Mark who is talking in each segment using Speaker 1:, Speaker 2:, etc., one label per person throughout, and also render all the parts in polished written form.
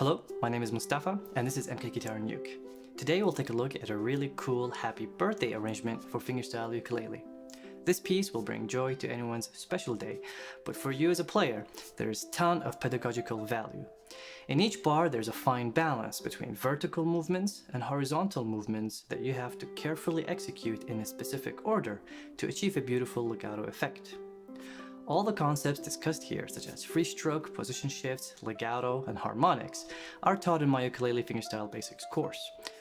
Speaker 1: Hello, my name is Mustafa and this is MK Guitar and Uke. Today we'll take a look at a really cool happy birthday arrangement for fingerstyle ukulele. This piece will bring joy to anyone's special day, but for you as a player, there is a ton of pedagogical value. In each bar, there's a fine balance between vertical movements and horizontal movements that you have to carefully execute in a specific order to achieve a beautiful legato effect. All the concepts discussed here, such as free stroke, position shifts, legato, and harmonics, are taught in my Ukulele Fingerstyle Basics course,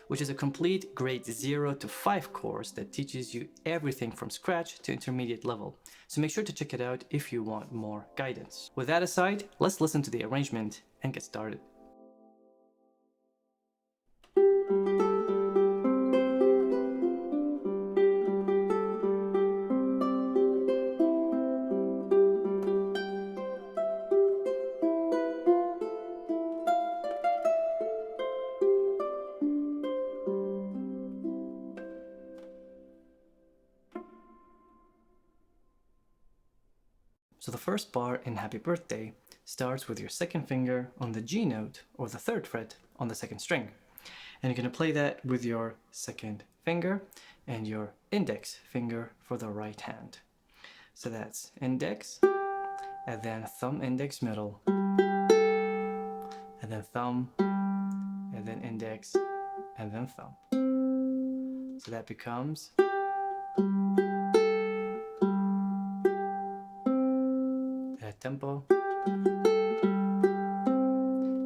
Speaker 1: which is a complete grade 0 to 5 course that teaches you everything from scratch to intermediate level. So make sure to check it out if you want more guidance. With that aside, let's listen to the arrangement and get started. So the first bar in Happy Birthday starts with your second finger on the G note or the third fret on the second string. And you're going to play that with your second finger and your index finger for the right hand. So that's index, and then thumb, index, middle, and then thumb, and then index, and then thumb. So that becomes tempo.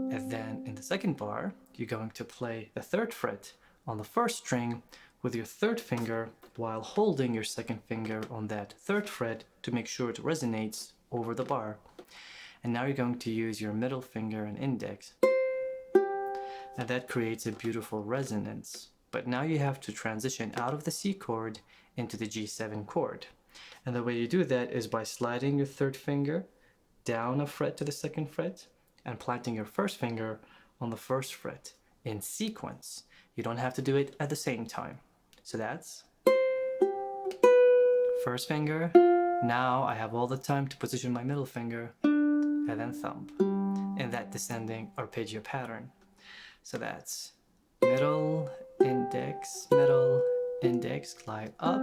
Speaker 1: And then in the second bar, you're going to play the third fret on the first string with your third finger while holding your second finger on that third fret to make sure it resonates over the bar. And now you're going to use your middle finger and index. And that creates a beautiful resonance. But now you have to transition out of the C chord into the G7 chord. And the way you do that is by sliding your third finger down a fret to the second fret and planting your first finger on the first fret in sequence. You don't have to do it at the same time. So that's first finger. Now I have all the time to position my middle finger and then thumb in that descending arpeggio pattern. So that's middle, index, glide up,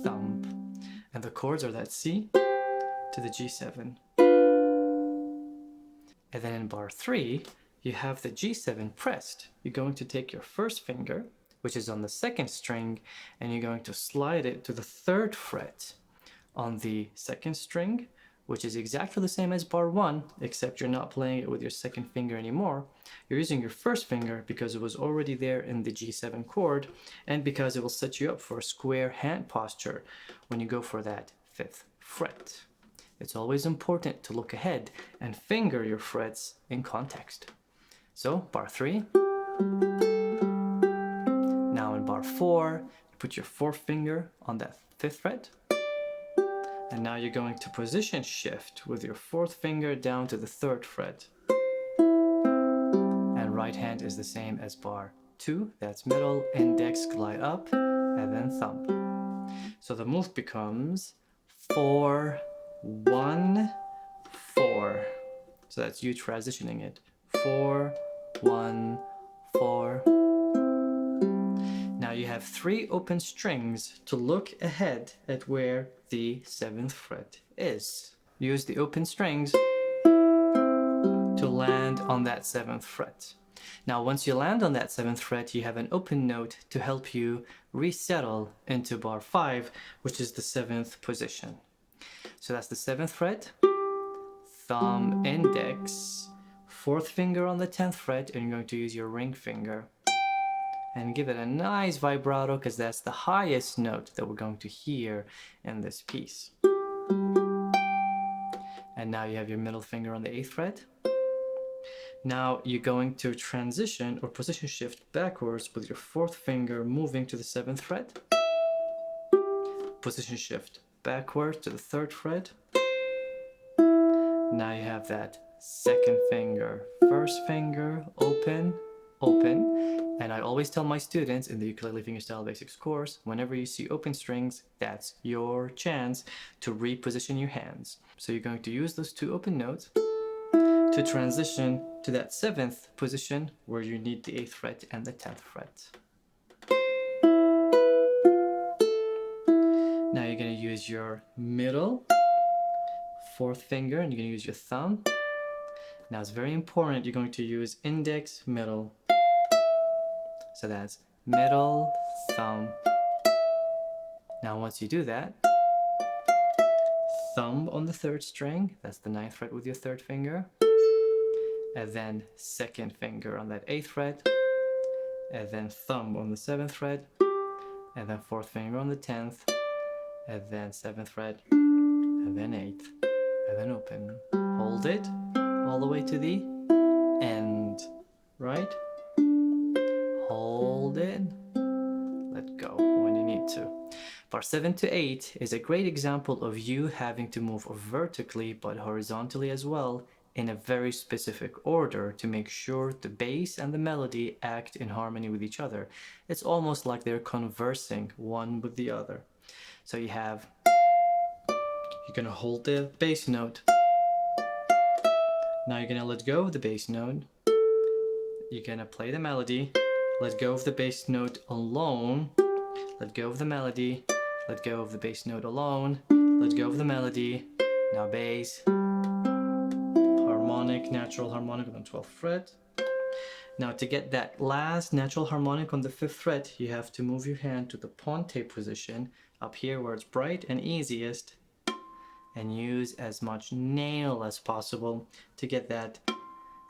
Speaker 1: thumb. And the chords are that C to the G7. And then in bar 3, you have the G7 pressed. You're going to take your first finger, which is on the second string, and you're going to slide it to the third fret on the second string, which is exactly the same as bar 1, except you're not playing it with your second finger anymore. You're using your first finger because it was already there in the G7 chord, and because it will set you up for a square hand posture when you go for that 5th fret. It's always important to look ahead and finger your frets in context. So, bar 3. Now in bar 4, you put your 4th finger on that 5th fret. And now you're going to position shift with your 4th finger down to the 3rd fret. And right hand is the same as bar 2. That's middle, index, glide up, and then thumb. So the move becomes 4, 1, 4. So that's you transitioning it. 4, 1, 4. Now you have 3 open strings to look ahead at where the 7th fret is. Use the open strings to land on that 7th fret. Now once you land on that 7th fret, you have an open note to help you resettle into bar 5, which is the 7th position. So that's the 7th fret, thumb, index, 4th finger on the 10th fret, and you're going to use your ring finger. And give it a nice vibrato because that's the highest note that we're going to hear in this piece. And now you have your middle finger on the 8th fret. Now you're going to transition or position shift backwards with your 4th finger moving to the 7th fret. Position shift backwards to the 3rd fret. Now you have that second finger, first finger, open, open. And I always tell my students in the Ukulele Fingerstyle Basics course, whenever you see open strings, that's your chance to reposition your hands. So you're going to use those 2 open notes to to transition to that 7th position where you need the 8th fret and the 10th fret. Now you're going to use your middle 4th finger and you're going to use your thumb. Now it's very important, you're going to use index, middle. So that's middle, thumb. Now once you do that, thumb on the 3rd string, that's the 9th fret with your 3rd finger. And then 2nd finger on that 8th fret. And then thumb on the 7th fret. And then 4th finger on the 10th. And then 7th fret. And then 8th. And then open. Hold it all the way to the end, right? Hold it, let go when you need to. Bar 7 to 8 is a great example of you having to move vertically but horizontally as well in a very specific order to make sure the bass and the melody act in harmony with each other. It's almost like they're conversing one with the other. So you have, you're gonna hold the bass note. Now you're gonna let go of the bass note. You're gonna play the melody. Let go of the bass note alone. Let go of the melody. Let go of the bass note alone. Let go of the melody. Now bass. Harmonic, natural harmonic on the 12th fret. Now to get that last natural harmonic on the 5th fret, you have to move your hand to the pawn tape position up here where it's bright and easiest, and use as much nail as possible to get that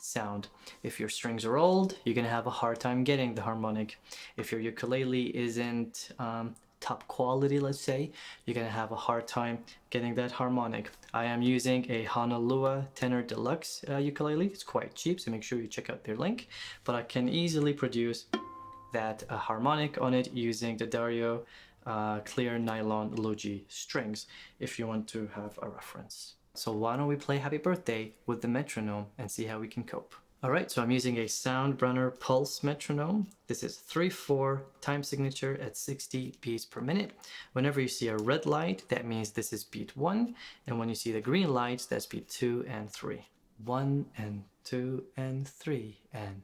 Speaker 1: sound. If your strings are old, you're gonna have a hard time getting the harmonic. If your ukulele isn't top quality, let's say, you're gonna have a hard time getting that harmonic. I am using a Honolulu Tenor Deluxe ukulele. It's quite cheap, so make sure you check out their link. But I can easily produce that harmonic on it using the Dario clear nylon Logi strings if you want to have a reference. So why don't we play Happy Birthday with the metronome and see how we can cope. Alright, so I'm using a Soundbrunner Pulse metronome. This is 3/4 time signature at 60 beats per minute. Whenever you see a red light, that means this is beat 1, and when you see the green lights, that's beat 2 and 3. 1 and 2 and 3 and